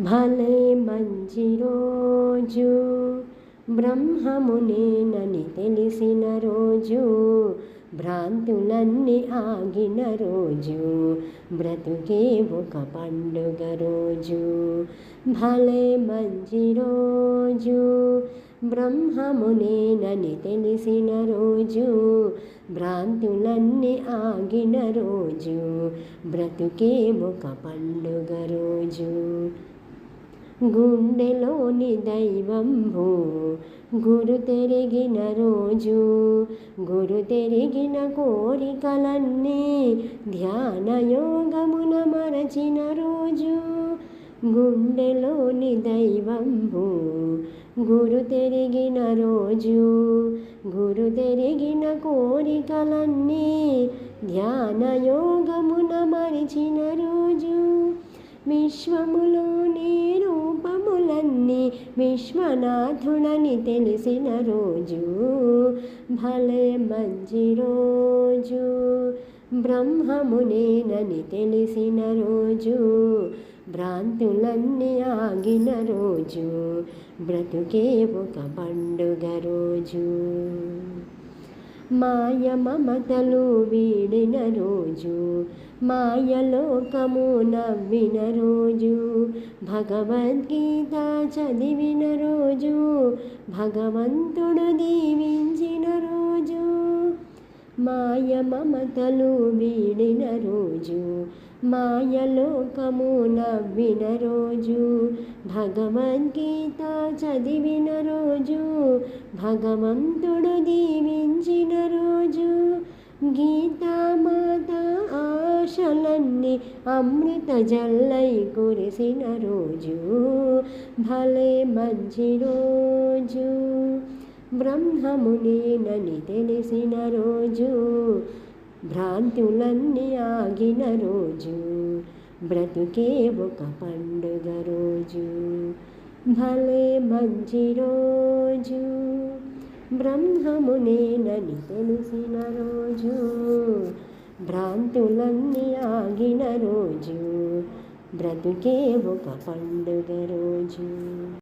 భలే మంచి రోజు, బ్రహ్మమునేనని తెలిసిన రోజు, భ్రాంతులన్నీ ఆగిన రోజు, బ్రతుకే ఒక పండుగ రోజు. భలే మంచి రోజు, బ్రహ్మమునేనని తెలిసిన రోజు, భ్రాంతులన్నీ ఆగిన రోజు, బ్రతుకే ఒక పండుగ రోజు. గుండెలోని దైవంబు గురు తెరిగిన రోజు, గురు తెరిగిన కోరికలన్నీ ధ్యాన యోగమున మరచిన రోజు. గుండెలోని దైవంబు గురు తెరిగిన రోజు, గురు తెరిగిన కోరికలన్నీ ధ్యాన యోగమున మరిచిన రోజు. విశ్వములోని రూపములన్నీ విశ్వనాథుడని తెలిసిన రోజు, భలే మంచి రోజు, బ్రహ్మమునేనని తెలిసిన రోజు, భ్రాంతులన్నీ ఆగిన రోజు, బ్రతుకే ఒక పండుగ రోజు. మాయ మమతలు వీడిన రోజు, మాయలోకము నవ్విన రోజు, భగవద్గీత చదివిన రోజు, భగవంతుడు దీవించిన రోజు. మాయ మమతలు వీడిన రోజు, మాయలోకము నవ్విన రోజు, భగవద్గీత చదివిన రోజు, భగవంతుడు దీవించిన రోజు. గీతామాత ఆశలన్నీ అమృత జల్లై కురిసిన రోజు, భలే మంచి రోజు, బ్రహ్మమునేనని తెలిసిన రోజు, భ్రాంతులన్నీ ఆగిన రోజు, బ్రతుకే ఒక పండుగ రోజు. భలే మంచి రోజు, బ్రహ్మమునేనని తెలిసిన రోజు, భ్రాంతులన్నీ ఆగిన రోజు, బ్రతుకే ఒక పండుగ రోజు.